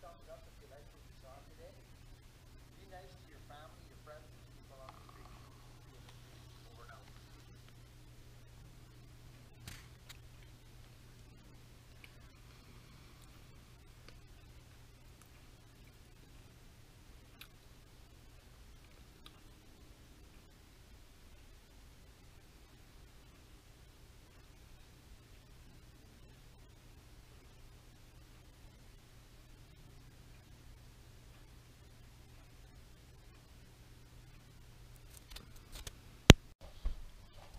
thumbs up if you liked what you saw today. Be nice to your family, your friends, and people on the street. See you in the street. Over and out.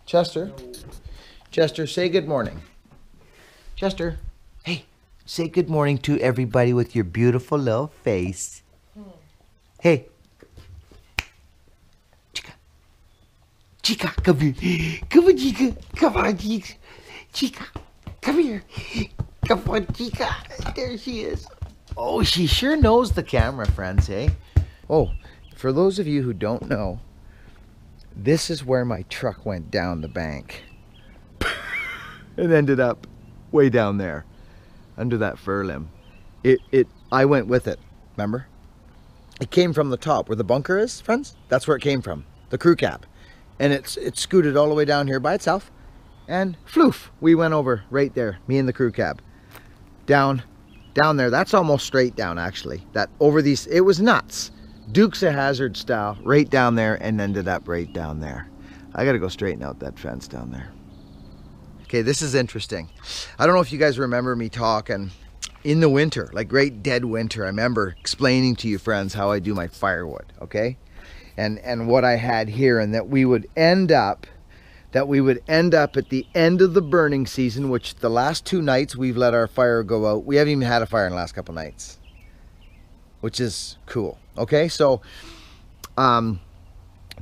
Chester, Chester, say good morning. Chester, hey, say good morning to everybody with your beautiful little face. Hey. Chica. Chica, come here. Come on, Chica. Come on, Chica. Chica, come here. Come on, Chica. There she is. Oh, she sure knows the camera, friends, hey? Oh, for those of you who don't know, this is where my truck went down the bank. It ended up way down there, under that fir limb. I went with it, remember? It came from the top, where the bunker is, friends. That's where it came from, the crew cab. And it scooted all the way down here by itself, and floof, we went over right there, me and the crew cab. Down there, that's almost straight down actually. That over these, it was nuts. Dukes of Hazzard style, right down there, and ended up right down there. I gotta go straighten out that fence down there. Okay, this is interesting. I don't know if you guys remember me talking in the winter, like great dead winter. I remember explaining to you friends how I do my firewood, okay? And what I had here, and that we would end up at the end of the burning season, which the last 2 nights we've let our fire go out. We haven't even had a fire in the last couple nights, which is cool. Okay, so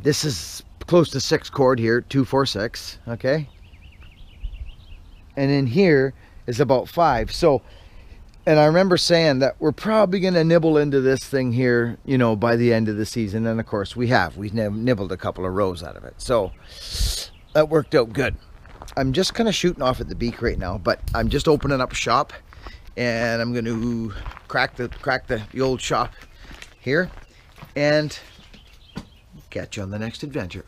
this is close to 6 cord here, 246, okay? And in here is about 5. So, and I remember saying that we're probably gonna nibble into this thing here, you know, by the end of the season. And of course we've nibbled a couple of rows out of it. So that worked out good. I'm just kind of shooting off at the beak right now, but I'm just opening up shop, and I'm gonna crack the old shop here and catch you on the next adventure.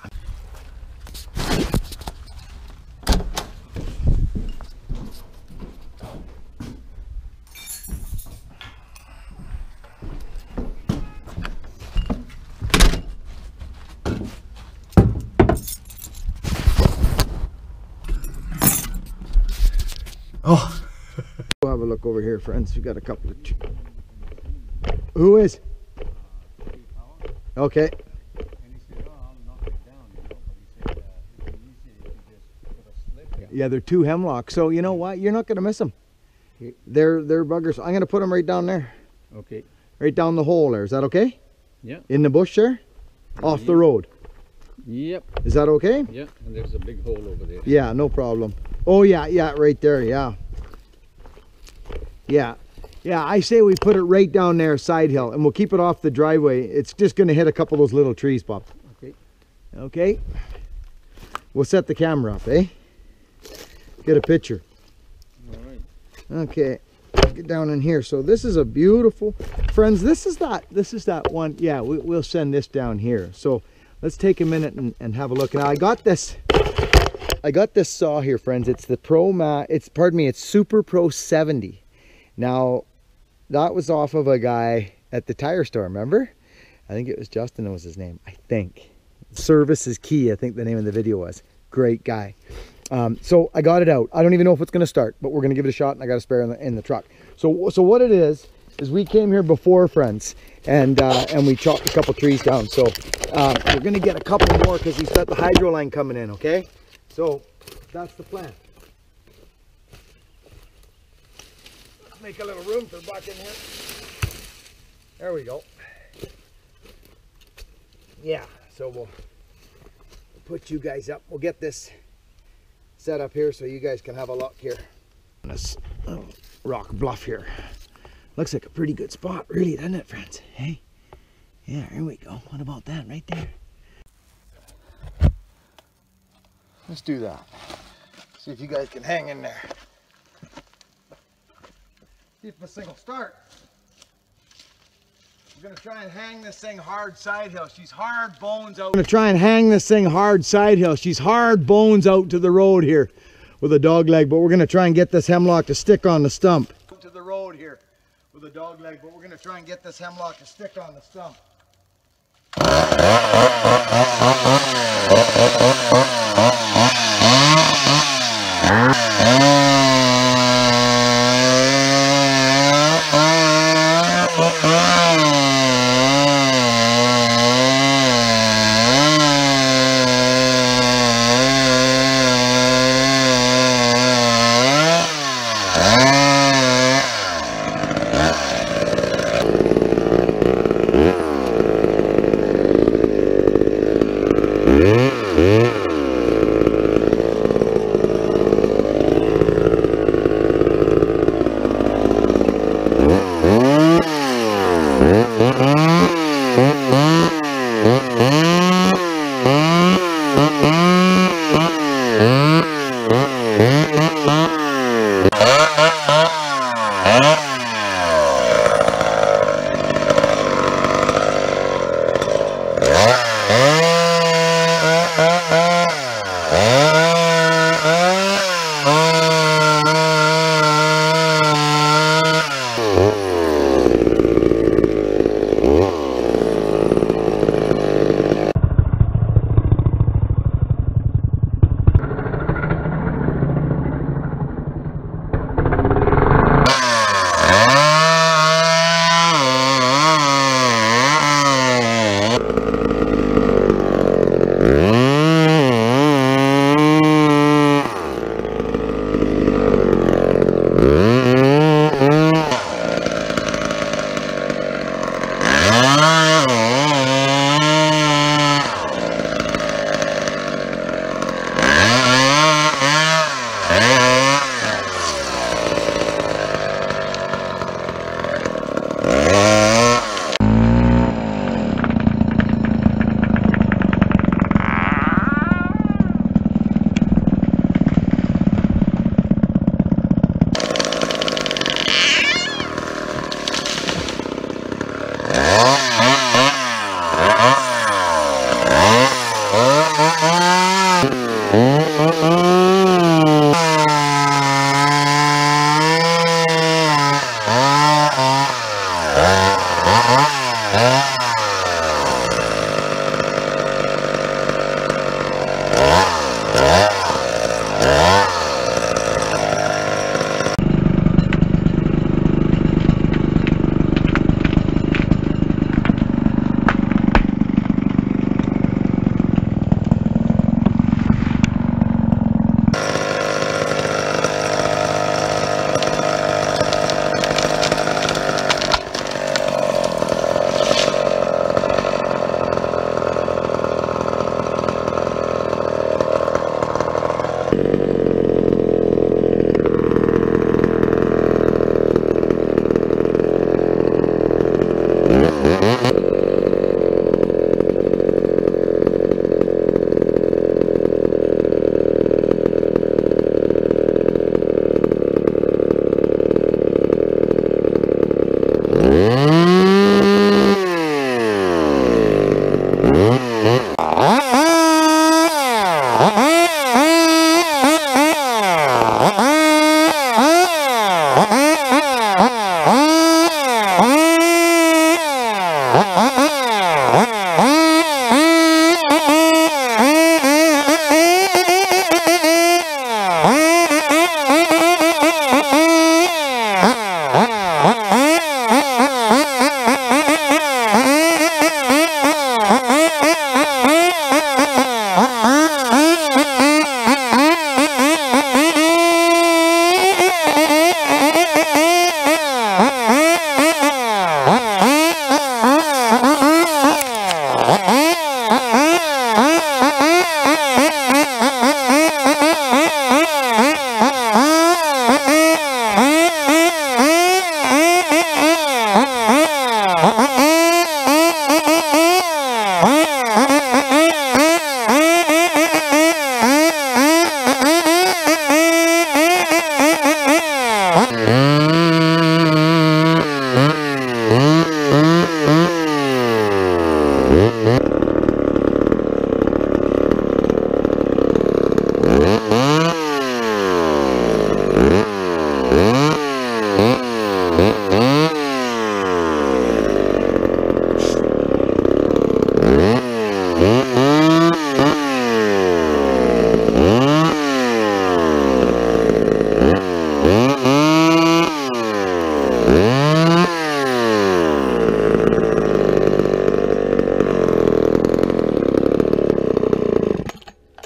Oh, we'll have a look over here, friends. We got a couple of. Who is? Okay. Yeah, they're 2 hemlock. So you know what? You're not gonna miss them. They're buggers. I'm gonna put them right down there. Okay. Right down the hole there. Is that okay? Yeah. In the bush there? Off the road. Yep. Is that okay? Yeah, and there's a big hole over there. Yeah, no problem. Oh yeah, right there, yeah. Yeah, I say we put it right down there, side hill, and we'll keep it off the driveway. It's just gonna hit a couple of those little trees, Bob. Okay. Okay. We'll set the camera up, eh? Get a picture. All right. Okay, get down in here. So this is a beautiful, friends, this is that one. Yeah, we'll send this down here. So let's take a minute and have a look. Now I got this saw here, friends. It's the it's Super Pro 70. Now that was off of a guy at the tire store, remember? I think it was Justin, that was his name, I think. Service is key, I think the name of the video was. Great guy. So I got it out. I don't even know if it's going to start, but we're going to give it a shot, and I got a spare in the truck. So what it is we came here before, friends, and we chopped a couple trees down. So we're going to get a couple more because he's got the hydro line coming in, okay? So that's the plan. Let's make a little room for Buckin here. There we go. Yeah, so we'll put you guys up. We'll get this set up here so you guys can have a look here. This rock bluff here. Looks like a pretty good spot, really, doesn't it, friends? Hey? Yeah, here we go. What about that right there? Let's do that. See if you guys can hang in there. See if this thing will start. We're gonna try and hang this thing hard side hill. She's hard bones out. We're gonna try and hang this thing hard side hill. She's hard bones out to the road here with a dog leg, but we're gonna try and get this hemlock to stick on the stump. To the road here with a dog leg, but we're gonna try and get this hemlock to stick on the stump.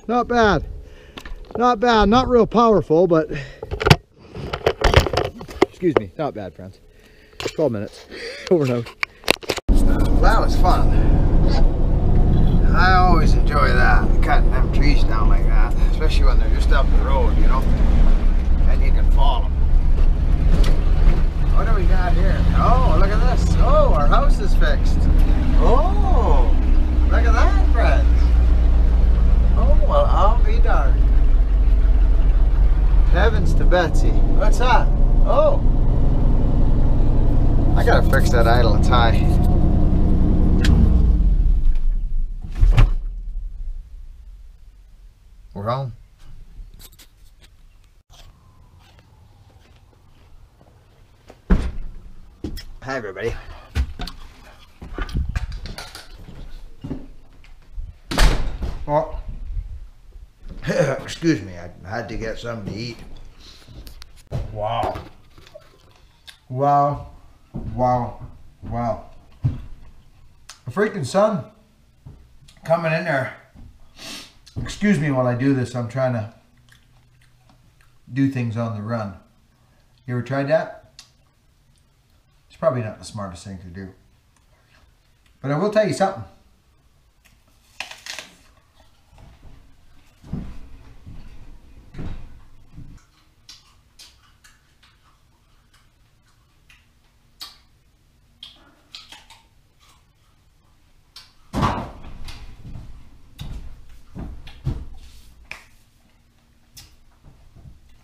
Not bad. Not bad. Not real powerful, but excuse me. Not bad, friends. 12 minutes. Over and out. Well, that was fun. I always enjoy that. Cutting them trees down like that. Especially when they're just up the road, you know. And you can follow them. What do we got here? Oh, look at this. Oh, our house is fixed. Oh, look at that, friends. Oh, well, I'll be darned. Heavens to Betsy. What's that? Oh. I gotta fix that idle. It's high. We're home. Hi, everybody. Well, excuse me, I had to get something to eat. Wow. Wow. Wow. Wow. The freaking sun coming in there. Excuse me while I do this. I'm trying to do things on the run. You ever tried that? It's probably not the smartest thing to do. But I will tell you something.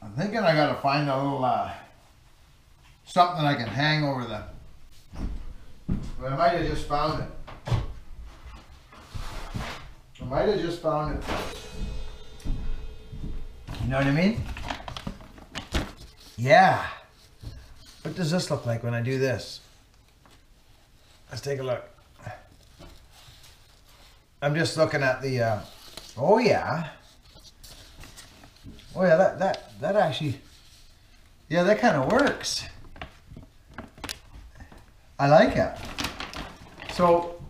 I'm thinking I gotta find a little something I can hang over the. But I might have just found it. I might have just found it. You know what I mean? Yeah. What does this look like when I do this? Let's take a look. I'm just looking at the. Oh yeah. Oh yeah, that actually, yeah, that kind of works. I like it. So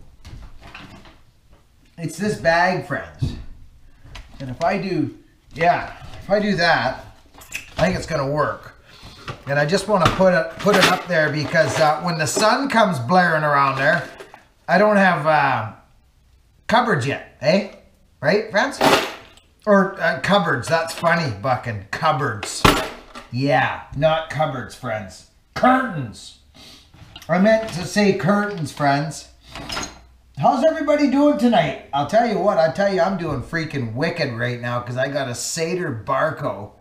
it's this bag, friends. And if I do, yeah, if I do that, I think it's gonna work. And I just want to put it up there because when the sun comes blaring around there, I don't have cupboards yet, eh? Right, friends? Or cupboards, that's funny, Buckin. Cupboards. Yeah, not cupboards, friends. Curtains. I meant to say curtains, friends. How's everybody doing tonight? I'll tell you what, I'm doing freaking wicked right now because I got a Seder Banco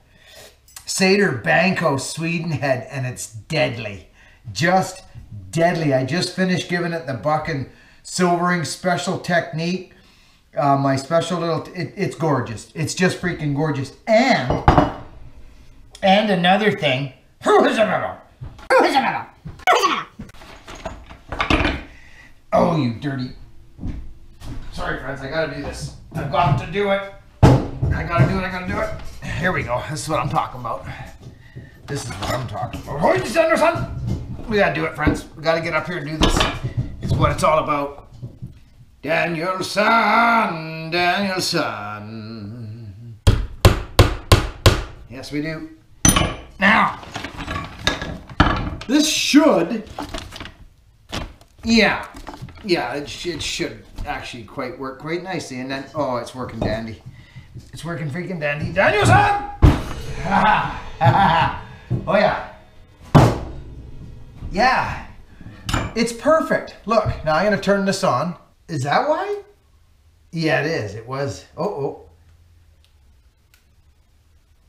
Swedenhead and it's deadly. Just deadly. I just finished giving it the Buckin silvering special technique. My special little, it's gorgeous. It's just freaking gorgeous. And another thing. Oh, you dirty. Sorry, friends, I gotta do this. I've got to do it. I gotta do it. Here we go. This is what I'm talking about. This is what I'm talking about. We gotta do it, friends. We gotta get up here and do this. It's what it's all about. Danielson, Danielson. Yes, we do. Now, this should, yeah, it should actually work quite nicely. And then, oh, it's working dandy. It's working freaking dandy. Danielson! Oh, yeah. Yeah. It's perfect. Look, now I'm going to turn this on. Is that why? Yeah, it is. It was. Oh.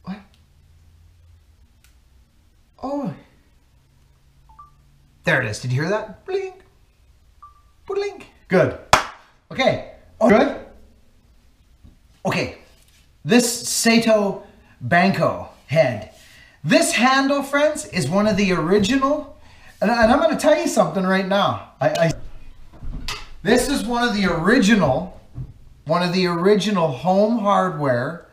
What? Oh. There it is. Did you hear that? Blink. Blink. Good. Okay. Oh, good. Okay. This Sato Banco head. This handle, friends, is one of the original, and I'm going to tell you something right now. This is one of the original home hardware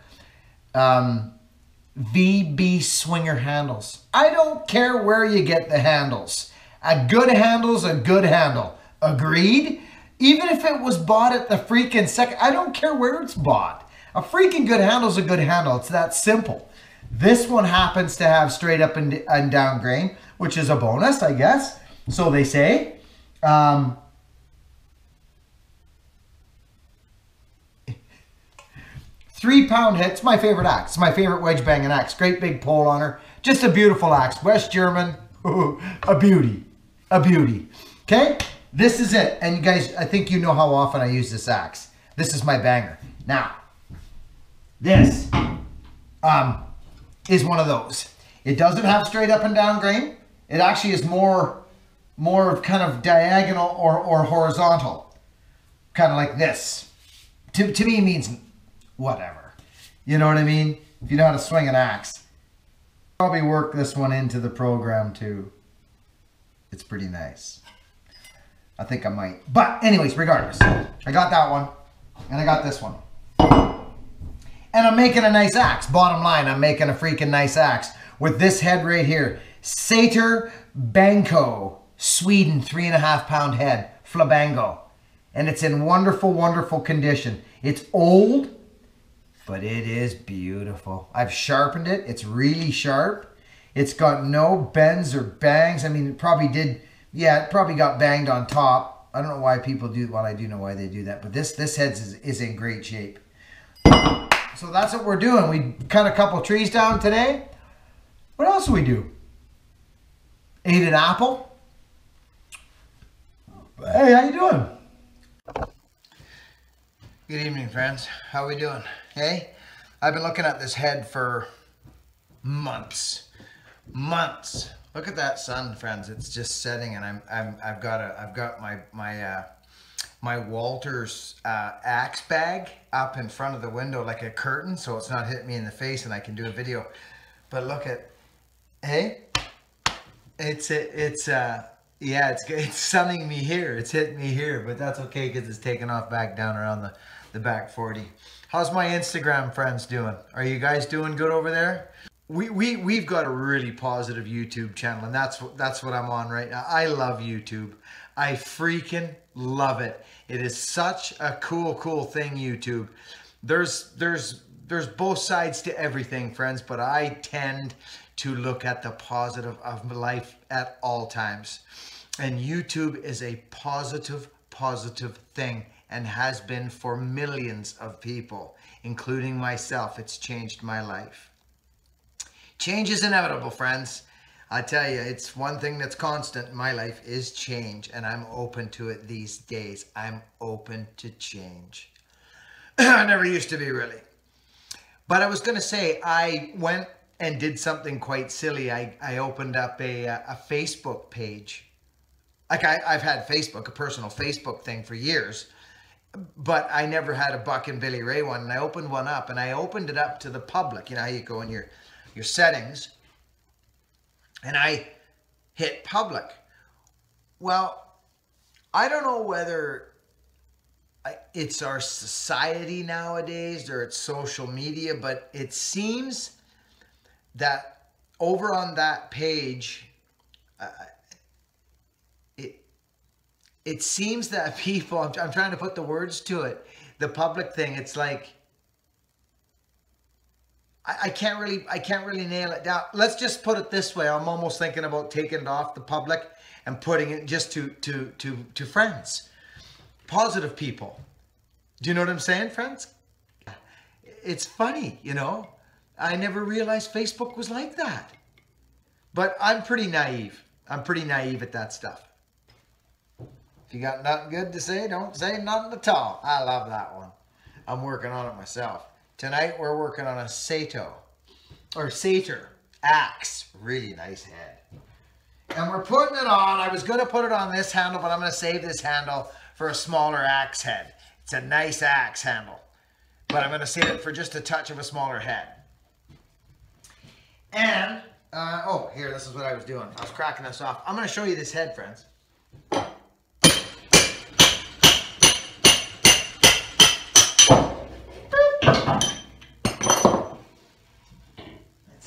VB swinger handles. I don't care where you get the handles. A good handle's a good handle. Agreed? Even if it was bought at the freaking second, I don't care where it's bought. A freaking good handle's a good handle. It's that simple. This one happens to have straight up and down grain, which is a bonus, I guess. So they say. 3-pound hit. It's my favorite axe. It's my favorite wedge banging axe. Great big pole on her. Just a beautiful axe. West German. A beauty. A beauty. Okay? This is it. And you guys, I think you know how often I use this axe. This is my banger. Now, this is one of those. It doesn't have straight up and down grain. It actually is more kind of diagonal or horizontal. Kind of like this. To me, it means whatever. You know what I mean? If you know how to swing an axe. Probably work this one into the program too. It's pretty nice. I think I might. But anyways, regardless. I got that one. And I got this one. And I'm making a nice axe. Bottom line, I'm making a freaking nice axe. With this head right here. Sato Banco. Sweden, 3.5-pound head. Flabango. And it's in wonderful, wonderful condition. It's old, but it is beautiful. I've sharpened it. It's really sharp. It's got no bends or bangs. I mean, it probably did. Yeah, it probably got banged on top. I don't know why people do. Well, I do know why they do that. But this head is in great shape. So that's what we're doing. We cut a couple trees down today. What else do we do? Ate an apple. Hey, how you doing? Good evening, friends. How we doing? Hey, I've been looking at this head for months. Look at that sun, friends. It's just setting, and I've got my Walters axe bag up in front of the window like a curtain, so it's not hitting me in the face, and I can do a video. But look at, hey, yeah, it's sunning me here. It's hitting me here, but that's okay because it's taking off back down around the back 40. How's my Instagram friends doing? Are you guys doing good over there? We've got a really positive YouTube channel, and that's what I'm on right now. I love YouTube. I freaking love it. It is such a cool thing, YouTube. There's both sides to everything, friends, but I tend to look at the positive of life at all times. And YouTube is a positive thing, and has been for millions of people, including myself. It's changed my life. Change is inevitable, friends. I tell you, it's one thing that's constant in my life is change, and I'm open to it these days. I'm open to change. I never used to be, really. But I was going to say, I went and did something quite silly. I opened up a Facebook page. Like I've had Facebook, a personal Facebook thing for years, but I never had a Buckin Billy Ray one. And I opened one up, and I opened it up to the public. You know how you go in your settings, and I hit public. Well, I don't know whether it's our society nowadays or it's social media, but it seems that over on that page, it seems that people, I'm trying to put the words to it, the public thing, it's like, I can't really nail it down. Let's just put it this way. I'm almost thinking about taking it off the public and putting it just to friends, positive people. Do you know what I'm saying, friends? It's funny, you know. I never realized Facebook was like that. But I'm pretty naive. I'm pretty naive at that stuff. If you got nothing good to say, don't say nothing at all. I love that one. I'm working on it myself. Tonight we're working on a Sato axe. Really nice head. And we're putting it on. I was going to put it on this handle, but I'm going to save this handle for a smaller axe head. It's a nice axe handle. but I'm going to save it for just a touch of a smaller head. And, oh, here, this is what I was doing. I was cracking this off. I'm going to show you this head, friends. Let's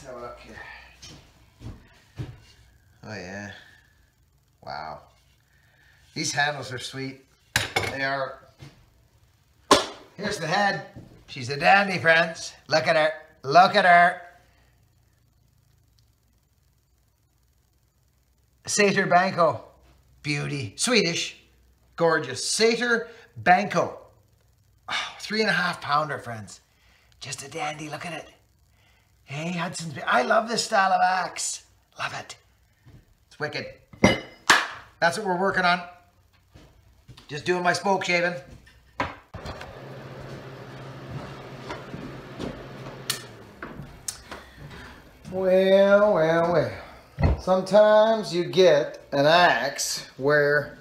have a look here. Oh, yeah. Wow. These handles are sweet. They are. Here's the head. She's a dandy, friends. Look at her. Look at her. Sater Banco. Beauty. Swedish. Gorgeous. Sater Banco. Oh, 3.5 pounder, friends. Just a dandy. Look at it. Hey, Hudson's Bay. I love this style of axe. Love it. It's wicked. That's what we're working on. Just doing my smoke shaving. Well, well, well. Sometimes you get an axe where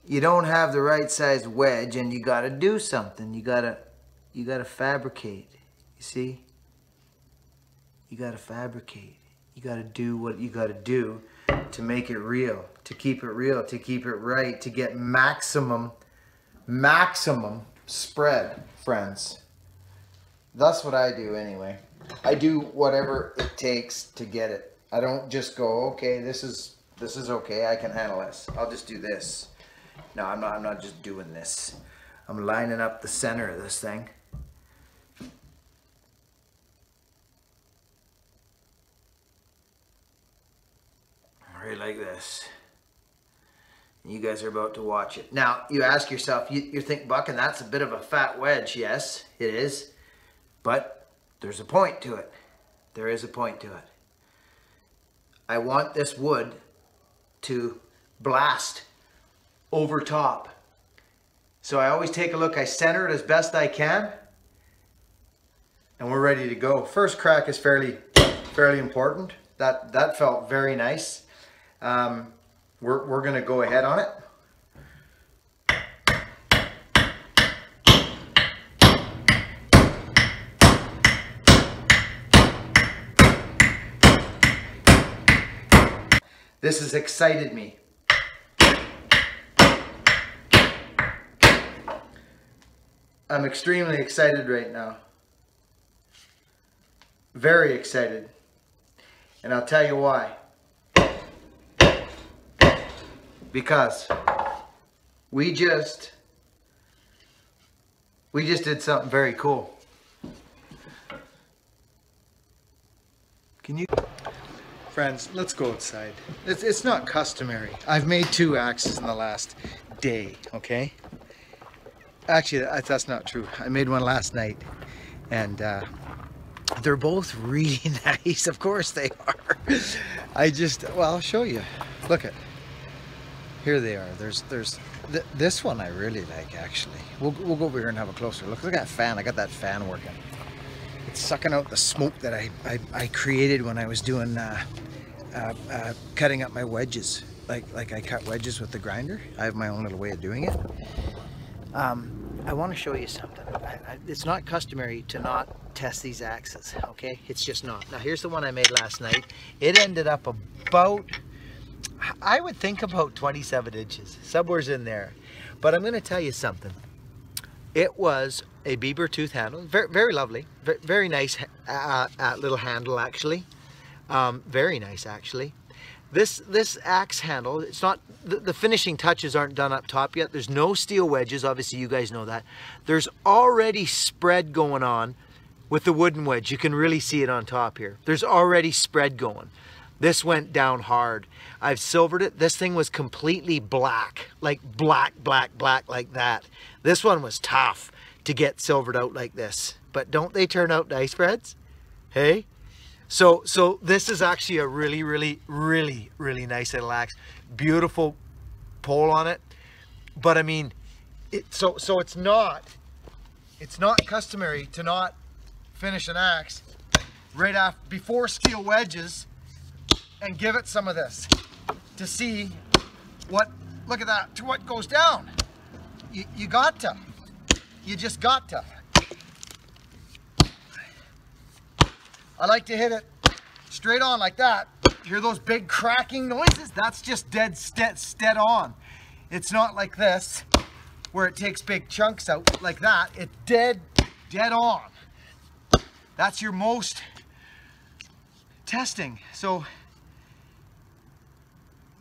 you don't have the right size wedge and you gotta do something. You gotta fabricate. You see? You gotta fabricate. You gotta do what you gotta do to make it real, to keep it real, to keep it right, to get maximum spread, friends. That's what I do anyway. I do whatever it takes to get it. I don't just go, okay, this is okay, I can handle this. I'll just do this. No, I'm not just doing this. I'm lining up the center of this thing. Right like this. You guys are about to watch it. Now, you ask yourself, you think, Buckin, that's a bit of a fat wedge. Yes, it is. But there's a point to it. There is a point to it. I want this wood to blast over top. So I always take a look. I center it as best I can. And we're ready to go. First crack is fairly important. That felt very nice. We're going to go ahead on it. This has excited me. I'm extremely excited right now. Very excited. And I'll tell you why. Because we just did something very cool. Can you... Friends, let's go outside. It's not customary. I've made 2 axes in the last day, okay? Actually, that's not true. I made one last night, and they're both really nice. Of course they are. Well, I'll show you. Look at, here they are. This one I really like, actually. We'll go over here and have a closer look. Look at that fan. I got that fan working. It's sucking out the smoke that I created when I was doing cutting up my wedges. Like I cut wedges with the grinder. I have my own little way of doing it. I want to show you something. It's not customary to not test these axes, okay? It's just not. Now here's the one I made last night. It ended up about, I would think about 27 inches, somewhere's in there. But I'm going to tell you something. It was a beaver tooth handle, very lovely, very nice little handle actually. Very nice actually. This axe handle, it's not, the finishing touches aren't done up top yet. There's no steel wedges, obviously you guys know that. There's already spread going on with the wooden wedge. You can really see it on top here. There's already spread going. This went down hard. I've silvered it. This thing was completely black, like black like that. This one was tough to get silvered out like this. But don't they turn out nice, friends? Hey? So this is actually a really nice little axe. Beautiful pole on it. But I mean, so it's not customary to not finish an axe right after, before steel wedges, and give it some of this to see what, look at that, to what goes down. You just got to. I like to hit it straight on like that. Hear those big cracking noises? That's just dead on. It's not like this, where it takes big chunks out like that. It's dead on. That's your most testing. So,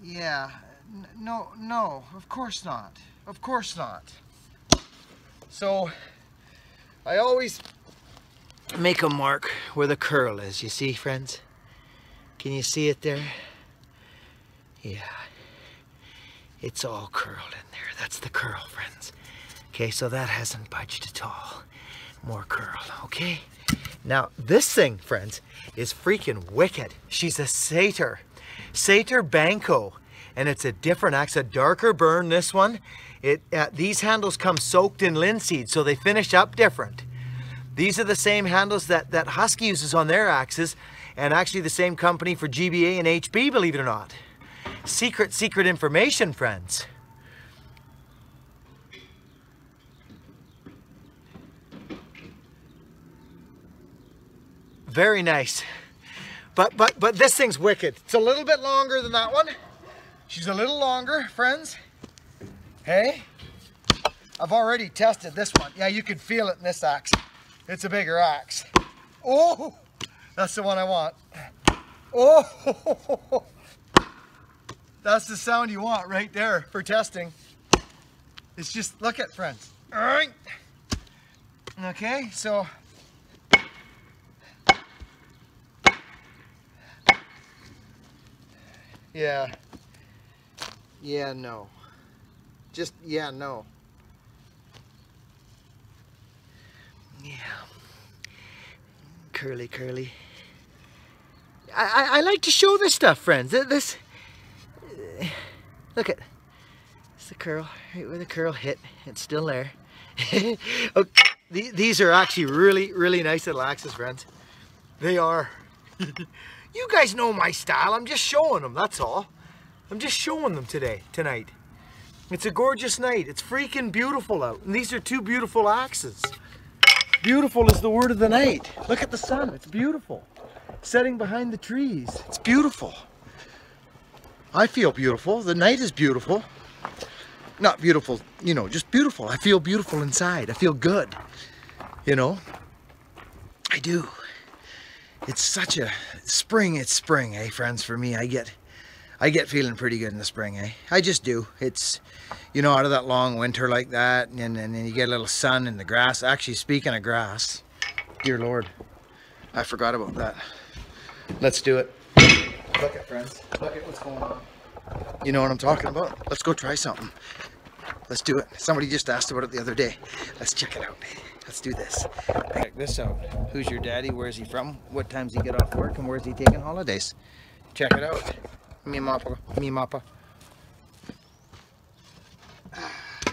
yeah, no, of course not. Of course not. So, I always make a mark where the curl is. You see, friends? Can you see it there? Yeah. It's all curled in there. That's the curl, friends. Okay, so that hasn't budged at all. More curl, okay? Now, this thing, friends, is freaking wicked. She's a Satyr Banco, and it's a different axe, a darker burn, this one. These handles come soaked in linseed, so they finish up different. These are the same handles that Husky uses on their axes, and actually the same company for GBA and HB, believe it or not. Secret information, friends. Very nice. But this thing's wicked. It's a little bit longer than that one. She's a little longer, friends. Hey, I've already tested this one. Yeah, you can feel it in this axe. It's a bigger axe. Oh, that's the one I want. Oh, that's the sound you want right there for testing. It's just, look at, friends. All right. Okay, so. Yeah. Yeah, no. Just, yeah, no. Yeah. Curly. I like to show this stuff, friends. This, look at, it's the curl, right where the curl hit. It's still there. Okay. These are actually really nice little axes, friends. They are. You guys know my style. I'm just showing them, that's all. I'm just showing them tonight. It's a gorgeous night. It's freaking beautiful out. And these are two beautiful axes. Beautiful is the word of the night. Look at the sun. It's beautiful. Setting behind the trees. It's beautiful. I feel beautiful. The night is beautiful. Not beautiful, you know, just beautiful. I feel beautiful inside. I feel good. You know? I do. It's such a spring. It's spring, eh, friends? For me, I get feeling pretty good in the spring, eh? I just do. It's, you know, out of that long winter like that, and then you get a little sun in the grass. Actually, speaking of grass, dear Lord, I forgot about that. Let's do it. Look at, friends. Look at what's going on. You know what I'm talking about? Let's go try something. Let's do it. Somebody just asked about it the other day. Let's check it out. Let's do this. Check this out. Who's your daddy? Where's he from? What time's he get off work? And where's he taking holidays? Check it out. Me mappa.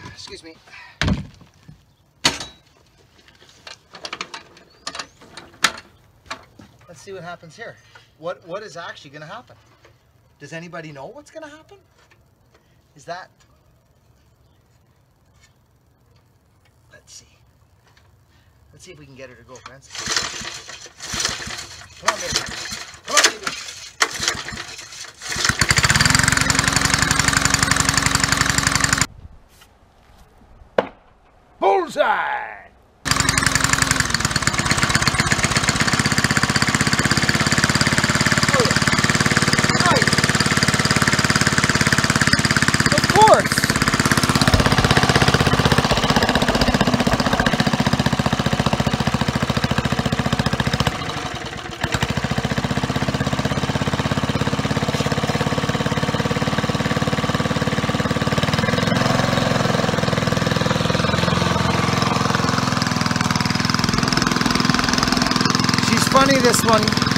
Excuse me. Let's see what happens here. What is actually going to happen? Does anybody know what's going to happen? Is that... Let's see. Let's see if we can get her to go, friends. Come on, baby. Come on, baby. Bullseye! Funny, this one.